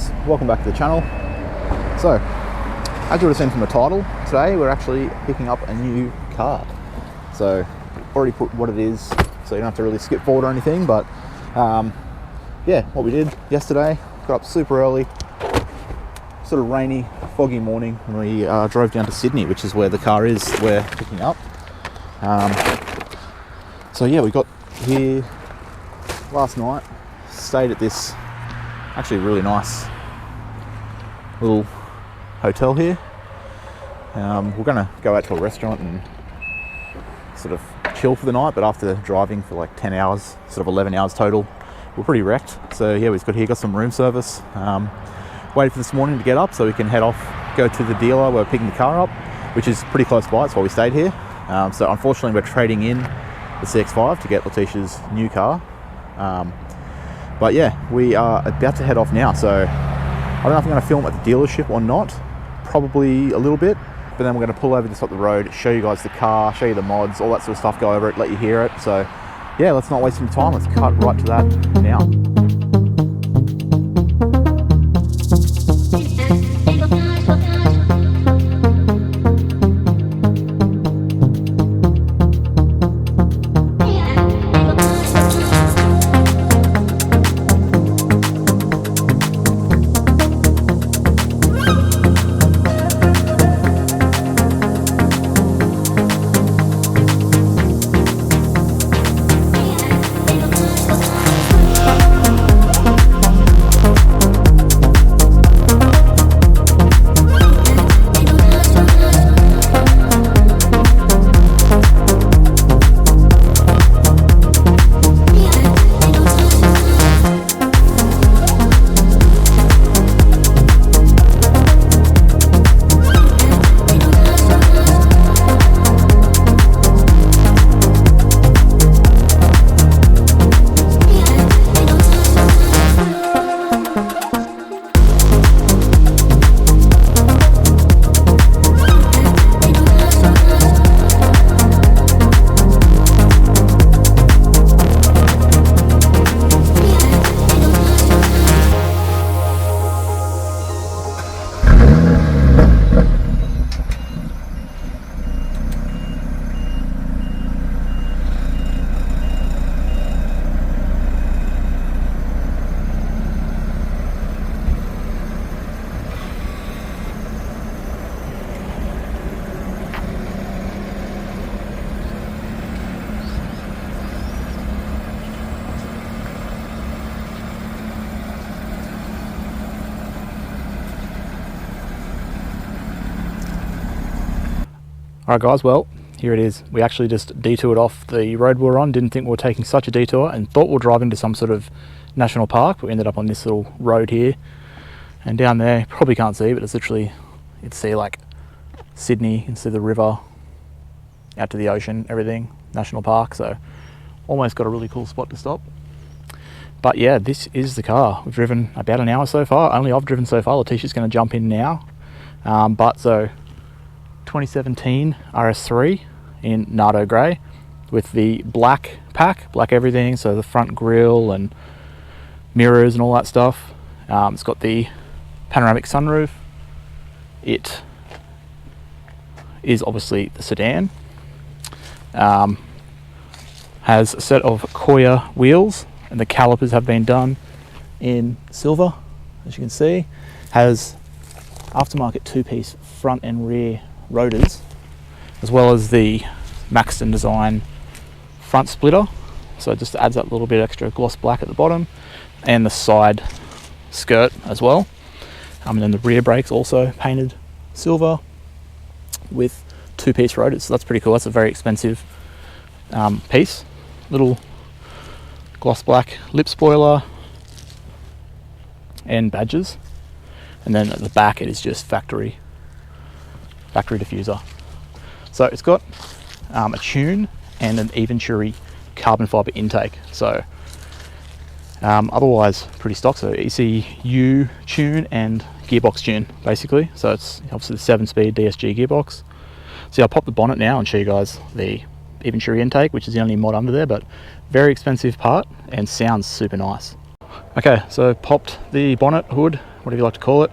guys, welcome back to the channel. So, as you would have seen from the title, today we're actually picking up a new car. So, already put what it is, so you don't have to really skip forward or anything, but yeah, what we did yesterday, got up super early, sort of rainy, foggy morning, and we drove down to Sydney, which is where the car is we're picking up. So yeah, we got here last night, stayed at this actually really nice little hotel here. We're gonna go out to a restaurant and sort of chill for the night, but after driving for like 10 hours, sort of 11 hours total, we're pretty wrecked. So yeah, got some room service. Waited for this morning to get up so we can head off, go to the dealer where we're picking the car up, which is pretty close by. That's why we stayed here. So unfortunately we're trading in the CX-5 to get Letisha's new car. But yeah, we are about to head off now. So I don't know if I'm going to film at the dealership or not. Probably a little bit, but then we're going to pull over just up the road, show you guys the car, show you the mods, all that sort of stuff, go over it, let you hear it. So yeah, let's not waste any time. Let's cut right to that now. Alright guys, well, here it is. We actually just detoured off the road we were on, didn't think we were taking such a detour, and thought we were driving to some sort of national park, but we ended up on this little road here. And down there, you probably can't see, but it's literally, you can see like Sydney, you can see the river, out to the ocean, everything, national park, so almost got a really cool spot to stop. But yeah, this is the car. We've driven about an hour so far, only I've driven so far. Letisha's going to jump in now. So 2017 RS3 in nardo grey with the black pack, black everything, so the front grille and mirrors and all that stuff. It's got the panoramic sunroof. It is obviously the sedan. Has a set of Koya wheels, and the calipers have been done in silver, as you can see. Has aftermarket two-piece front and rear rotors, as well as the Maxton design front splitter, so it just adds that little bit extra gloss black at the bottom, and the side skirt as well. And then the rear brakes also painted silver with two-piece rotors, so that's pretty cool. That's a very expensive piece. Little gloss black lip spoiler and badges, and then at the back it is just factory diffuser. So it's got a tune and an Venturi carbon fiber intake. So otherwise pretty stock. So ECU tune and gearbox tune basically. So it's obviously the 7-speed DSG gearbox. So I'll pop the bonnet now and show you guys the Venturi intake, which is the only mod under there, but very expensive part and sounds super nice. Okay, so popped the bonnet hood whatever you like to call it.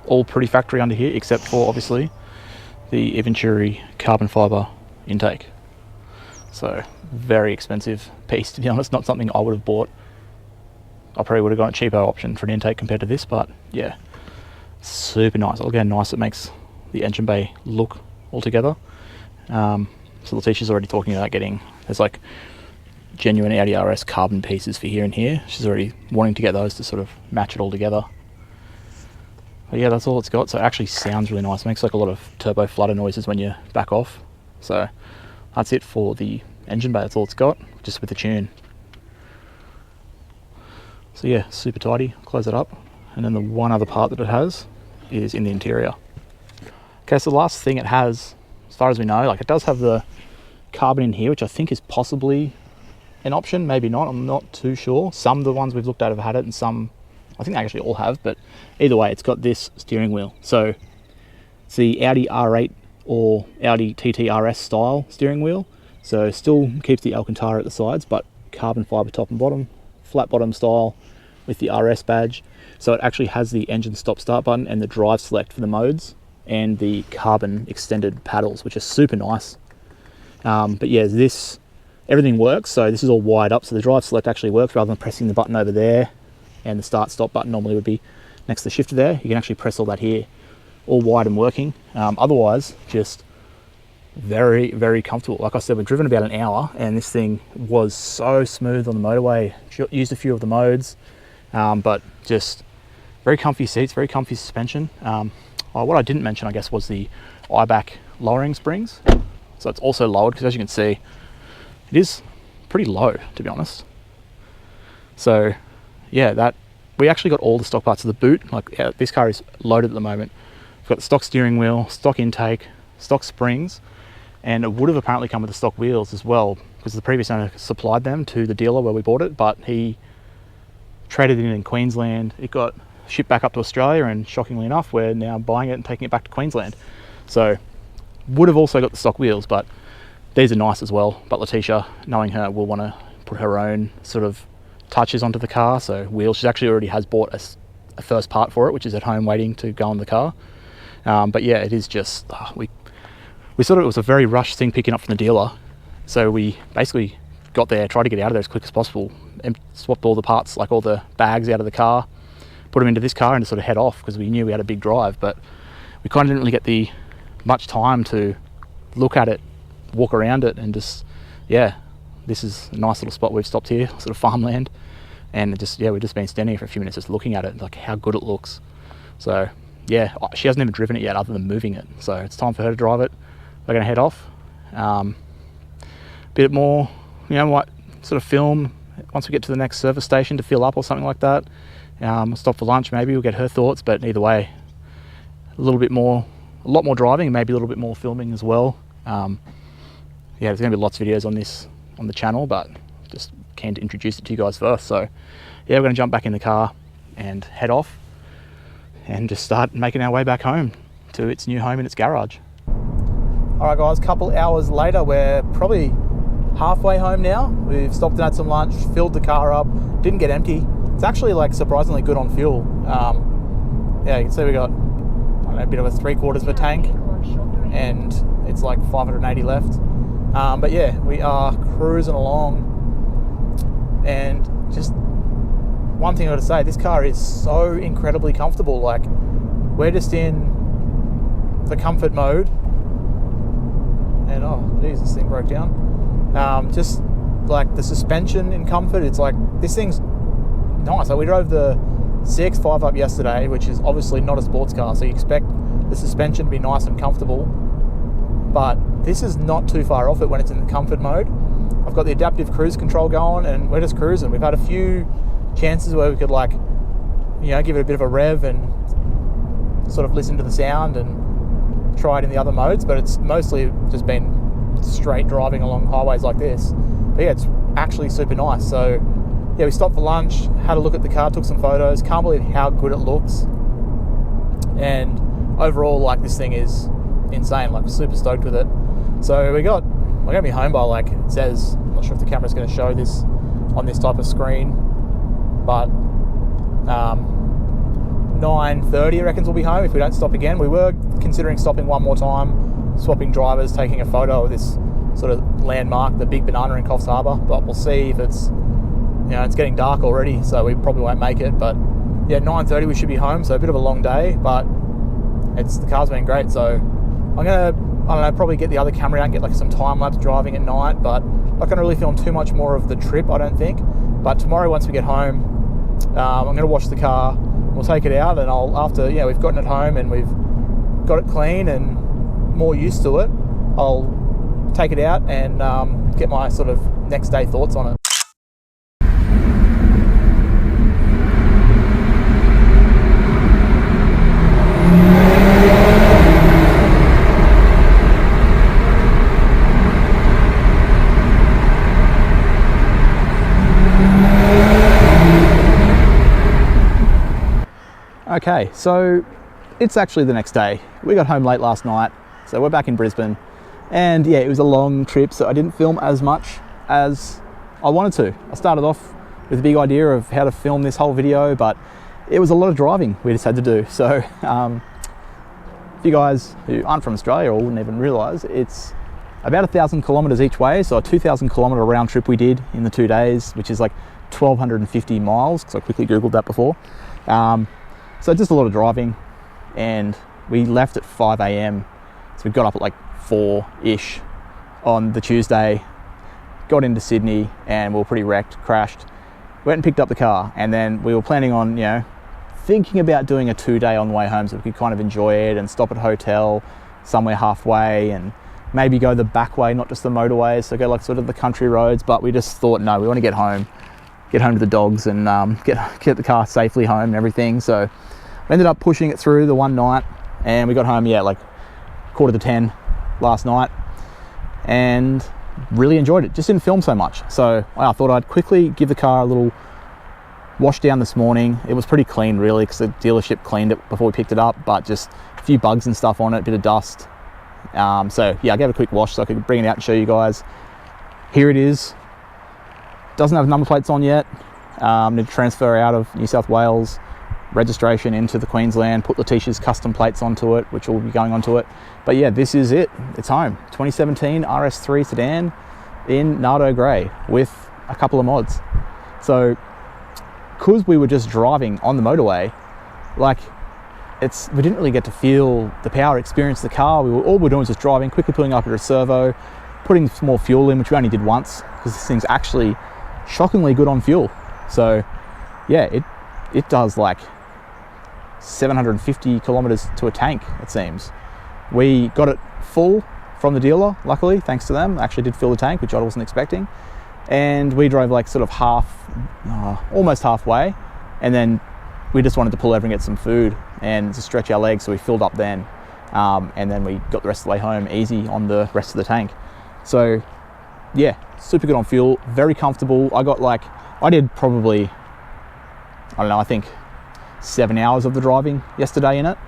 All pretty factory under here, except for obviously the Venturi carbon fibre intake. So very expensive piece, to be honest. Not something I would have bought. I probably would have got a cheaper option for an intake compared to this, but yeah, super nice. Look how nice it makes the engine bay look altogether. So Letisha's already talking about getting, there's like genuine Audi RS carbon pieces for here and here. She's already wanting to get those to sort of match it all together. But yeah, that's all it's got. So it actually sounds really nice. It makes like a lot of turbo flutter noises when you back off. So that's it for the engine bay. That's all it's got, just with the tune. So yeah, super tidy. Close it up. And then the one other part that it has is in the interior. Okay, so the last thing it has, as far as we know, like it does have the carbon in here, which I think is possibly an option, maybe not, I'm not too sure. Some of the ones we've looked at have had it, and some, I think they actually all have, but either way, it's got this steering wheel. So it's the Audi R8 or Audi TT RS style steering wheel. So still keeps the Alcantara at the sides, but carbon fibre top and bottom, flat bottom style with the RS badge. So it actually has the engine stop start button and the drive select for the modes, and the carbon extended paddles, which are super nice. But yeah, everything works. So this is all wired up, so the drive select actually works rather than pressing the button over there, and the start stop button normally would be next to the shifter there. You can actually press all that here, all wired and working. Otherwise, just very, very comfortable. Like I said, we've driven about an hour and this thing was so smooth on the motorway. Used a few of the modes, but just very comfy seats, very comfy suspension. What I didn't mention, I guess, was the I-back lowering springs. So it's also lowered, because as you can see, it is pretty low, to be honest. So yeah, we actually got all the stock parts of the boot. Like this car is loaded at the moment. We've got the stock steering wheel, stock intake, stock springs, and it would have apparently come with the stock wheels as well, because the previous owner supplied them to the dealer where we bought it, but he traded it in Queensland. It got shipped back up to Australia, and shockingly enough, we're now buying it and taking it back to Queensland. So would have also got the stock wheels, but these are nice as well. But Letisha, knowing her, will want to put her own sort of touches onto the car. So wheels, she actually already has bought a first part for it, which is at home waiting to go on the car. But yeah, it is just, we sort of, it was a very rushed thing picking up from the dealer. So we basically got there, tried to get out of there as quick as possible, and swapped all the parts, like all the bags out of the car, put them into this car and just sort of head off, because we knew we had a big drive, but we kind of didn't really get the much time to look at it, walk around it, and just, yeah, this is a nice little spot. We've stopped here, sort of farmland, and just, yeah, we've just been standing here for a few minutes just looking at it, like how good it looks. So yeah, she hasn't even driven it yet other than moving it, so it's time for her to drive it. We're going to head off. Bit more, you know, might sort of film once we get to the next service station to fill up or something like that. We'll stop for lunch, maybe we'll get her thoughts, but either way, a lot more driving, and maybe a little bit more filming as well. Yeah, there's going to be lots of videos on this on the channel, but just keen to introduce it to you guys first. So yeah, we're going to jump back in the car and head off and just start making our way back home to its new home in its garage. All right guys, a couple hours later, we're probably halfway home now. We've stopped and had some lunch, filled the car up, didn't get empty. It's actually like surprisingly good on fuel. Yeah, you can see we got, I don't know, a bit of a 3/4 of a tank, and it's like 580 left. But yeah, we are cruising along, and just one thing I gotta say, this car is so incredibly comfortable. Like, we're just in the comfort mode, and oh geez, this thing broke down. Just like the suspension in comfort, it's like, this thing's nice. So we drove the CX-5 up yesterday, which is obviously not a sports car, so you expect the suspension to be nice and comfortable, but this is not too far off it when it's in the comfort mode. I've got the adaptive cruise control going, and we're just cruising. We've had a few chances where we could, like, you know, give it a bit of a rev and sort of listen to the sound and try it in the other modes, but it's mostly just been straight driving along highways like this. But yeah, it's actually super nice. So yeah, we stopped for lunch, had a look at the car, took some photos. Can't believe how good it looks, and overall, like, this thing is insane. Like, we're super stoked with it. So we're gonna be home by, like, it says, I'm not sure if the camera's going to show this on this type of screen, but 9:30 I reckon we'll be home if we don't stop again. We were considering stopping one more time, swapping drivers, taking a photo of this sort of landmark, the Big Banana in Coffs Harbour, but we'll see if it's, it's getting dark already, so we probably won't make it. But yeah, 9:30 we should be home, so a bit of a long day, but the car's been great. So I'm gonna, I don't know, probably get the other camera out and get like some time-lapse driving at night, but not gonna really film too much more of the trip, I don't think. But tomorrow, once we get home, I'm gonna wash the car, we'll take it out, and after we've gotten it home and we've got it clean and more used to it, I'll take it out and get my sort of next day thoughts on it. Okay, so it's actually the next day. We got home late last night, so we're back in Brisbane. And yeah, it was a long trip, so I didn't film as much as I wanted to. I started off with a big idea of how to film this whole video, but it was a lot of driving we just had to do. So for you guys who aren't from Australia or wouldn't even realise, it's about 1,000 kilometres each way. So a 2,000 kilometre round trip we did in the 2 days, which is like 1,250 miles, because I quickly Googled that before. So just a lot of driving, and we left at 5 a.m. So we got up at like 4-ish on the Tuesday, got into Sydney, and we were pretty wrecked, crashed. Went and picked up the car, and then we were planning on, thinking about doing a 2-day on the way home so we could kind of enjoy it and stop at a hotel somewhere halfway and maybe go the back way, not just the motorways, so go like sort of the country roads. But we just thought, no, we want to get home to the dogs and get the car safely home and everything. So we ended up pushing it through the one night, and we got home, like 9:45 last night, and really enjoyed it. Just didn't film so much. So I thought I'd quickly give the car a little wash down this morning. It was pretty clean really, because the dealership cleaned it before we picked it up, but just a few bugs and stuff on it, a bit of dust. So yeah, I gave it a quick wash so I could bring it out and show you guys. Here it is. Doesn't have number plates on yet. Need to transfer out of New South Wales registration into the Queensland, put Letisha's custom plates onto it, which will be going onto it. But yeah, this is it. It's home. 2017 RS3 sedan in Nardo grey with a couple of mods. So because we were just driving on the motorway, we didn't really get to feel the power, experience the car. All we were doing was just driving, quickly pulling up at a servo, putting some more fuel in, which we only did once, because this thing's actually shockingly good on fuel. So yeah, it does like 750 kilometers to a tank, it seems. We got it full from the dealer, luckily, thanks to them. I actually did fill the tank, which I wasn't expecting. And we drove like sort of almost halfway. And then we just wanted to pull over and get some food and to stretch our legs. So we filled up then. And then we got the rest of the way home easy on the rest of the tank. So yeah, super good on fuel, very comfortable. I did probably, I think 7 hours of the driving yesterday in it.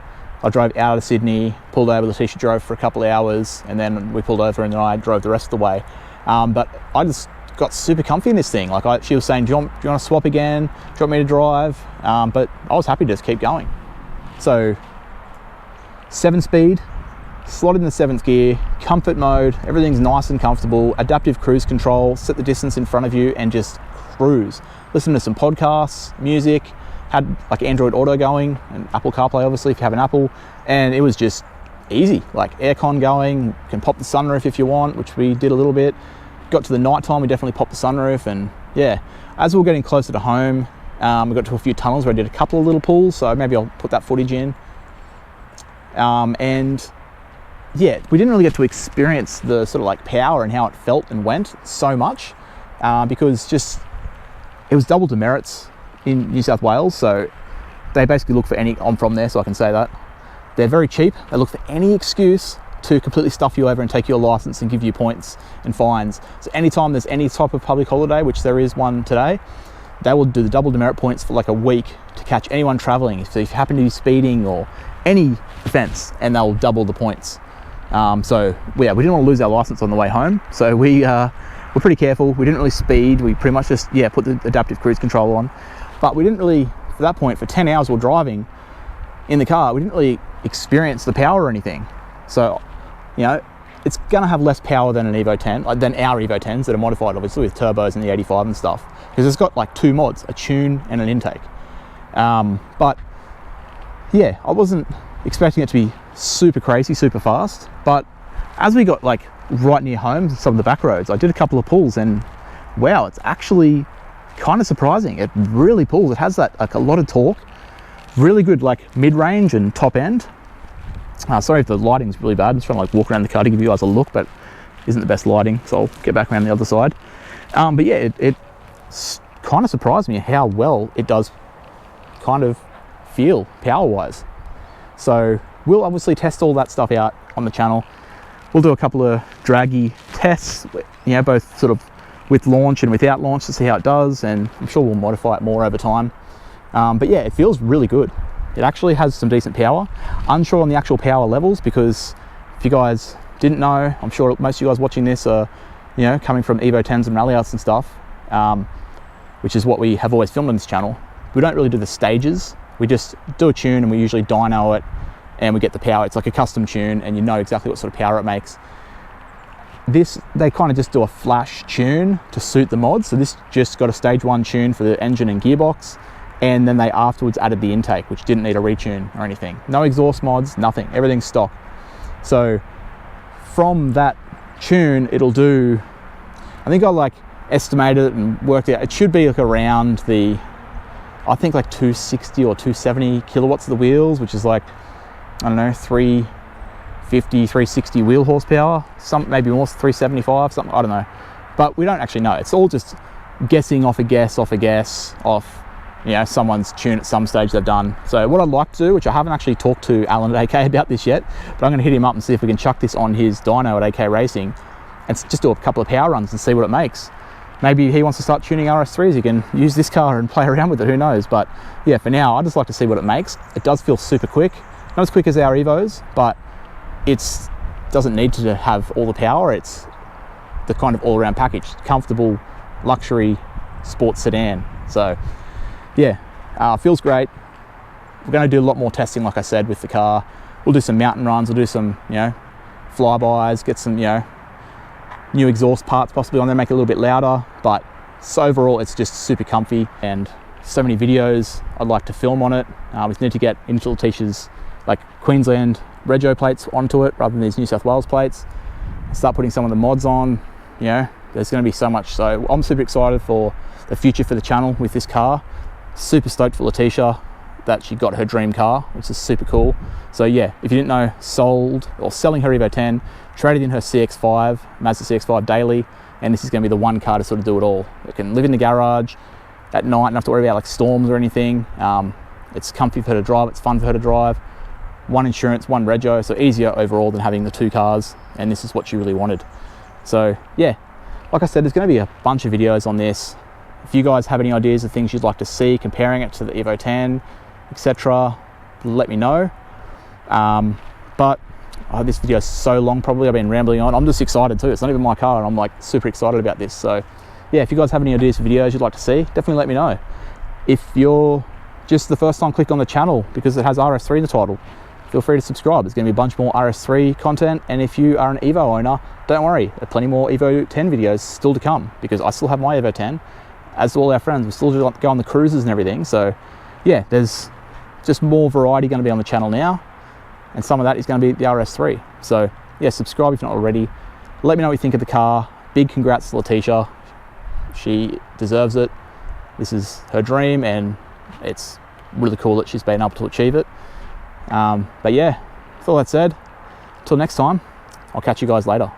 I drove out of Sydney, pulled over, Letisha drove for a couple of hours, and then we pulled over and then I drove the rest of the way. But I just got super comfy in this thing. She was saying, do you want to swap again? Do you want me to drive? But I was happy to just keep going. So 7-speed, slot in the 7th gear, comfort mode, everything's nice and comfortable, adaptive cruise control, set the distance in front of you and just cruise. Listen to some podcasts, music, had like Android Auto going and Apple CarPlay obviously if you have an Apple, and it was just easy, like aircon going, you can pop the sunroof if you want, which we did a little bit. Got to the night time, we definitely popped the sunroof, and yeah, as we were getting closer to home, we got to a few tunnels where I did a couple of little pulls, so maybe I'll put that footage in. And yeah, we didn't really get to experience the sort of like power and how it felt and went so much, because just it was double demerits in New South Wales, so they basically look for I'm from there, so I can say that. They're very cheap. They look for any excuse to completely stuff you over and take your license and give you points and fines. So anytime there's any type of public holiday, which there is one today, they will do the double demerit points for like a week to catch anyone traveling. If you happen to be speeding or any offense, and they'll double the points. So yeah, we didn't want to lose our license on the way home, so we were pretty careful. We didn't really speed. We pretty much just put the adaptive cruise control on, but we didn't really, for that point, for 10 hours we were driving, in the car, we didn't really experience the power or anything. So, you know, it's gonna have less power than an Evo 10, like than our Evo 10s that are modified obviously with turbos and the 85 and stuff, because it's got like 2 mods, a tune and an intake. But yeah, I wasn't expecting it to be super crazy, super fast, but as we got like right near home, some of the back roads, I did a couple of pulls and wow, it's actually kind of surprising. It really pulls. It has that like a lot of torque, really good like mid-range and top end. Sorry if the lighting's really bad. I'm just trying to like walk around the car to give you guys a look, but isn't the best lighting, so I'll get back around the other side. But yeah, it kind of surprised me how well it does kind of feel power-wise. So we'll obviously test all that stuff out on the channel. We'll do a couple of draggy tests, you know, both sort of with launch and without launch to see how it does, and I'm sure we'll modify it more over time. But yeah, it feels really good. It actually has some decent power. Unsure on the actual power levels, because if you guys didn't know, I'm sure most of you guys watching this are, you know, coming from Evo 10s and rally outs and stuff, which is what we have always filmed on this channel. We don't really do the stages. We just do a tune and we usually dyno it and we get the power. It's like a custom tune and you know exactly what sort of power it makes. This, they kind of just do a flash tune to suit the mods. So this just got a stage 1 tune for the engine and gearbox, and then they afterwards added the intake, which didn't need a retune or anything. No exhaust mods, nothing, everything's stock. So from that tune, it'll do, I think I like estimated it and worked out, it should be like around the, I think like 260 or 270 kilowatts of the wheels, which is like, I don't know, 350, 360 wheel horsepower, some maybe more, 375, something, I don't know. But we don't actually know. It's all just guessing off a guess, off, you know, someone's tune at some stage they've done. So what I'd like to do, which I haven't actually talked to Alan at AK about this yet, but I'm gonna hit him up and see if we can chuck this on his dyno at AK Racing and just do a couple of power runs and see what it makes. Maybe he wants to start tuning RS3s, he can use this car and play around with it, who knows. But yeah, for now, I'd just like to see what it makes. It does feel super quick. Not as quick as our Evos, but it doesn't need to have all the power. It's the kind of all-around package. Comfortable, luxury, sports sedan. So yeah, feels great. We're gonna do a lot more testing, like I said, with the car. We'll do some mountain runs, we'll do some, you know, flybys, get some, you know, new exhaust parts possibly on there, make it a little bit louder. But so overall, it's just super comfy, and so many videos I'd like to film on it. We just need to get into Letisha's like Queensland rego plates onto it rather than these New South Wales plates. Start putting some of the mods on, you know, there's going to be so much. So I'm super excited for the future for the channel with this car. Super stoked for Letisha that she got her dream car, which is super cool. So yeah, if you didn't know, sold or selling her Evo 10, traded in her CX-5, Mazda CX-5 daily, and this is going to be the one car to sort of do it all. It can live in the garage at night, not have to worry about like storms or anything. It's comfy for her to drive, it's fun for her to drive. One insurance, one rego, so easier overall than having the 2 cars, and this is what she really wanted. So yeah, like I said, there's going to be a bunch of videos on this. If you guys have any ideas of things you'd like to see, comparing it to the Evo 10, etc., let me know. But this video is so long, probably I've been rambling on. I'm just excited too. It's not even my car, and I'm like super excited about this. So yeah, if you guys have any ideas for videos you'd like to see, definitely let me know. If you're just the first time click on the channel because it has RS3 in the title, feel free to subscribe. There's going to be a bunch more RS3 content, and if you are an Evo owner, don't worry, there are plenty more Evo 10 videos still to come, because I still have my Evo 10, as do all our friends. We still do go on the cruises and everything. So yeah, there's just more variety going to be on the channel now, and some of that is going to be the RS3. So yeah, subscribe if you're not already. Let me know what you think of the car. Big congrats to Letisha. She deserves it. This is her dream, and it's really cool that she's been able to achieve it. But yeah, with all that said, till next time, I'll catch you guys later.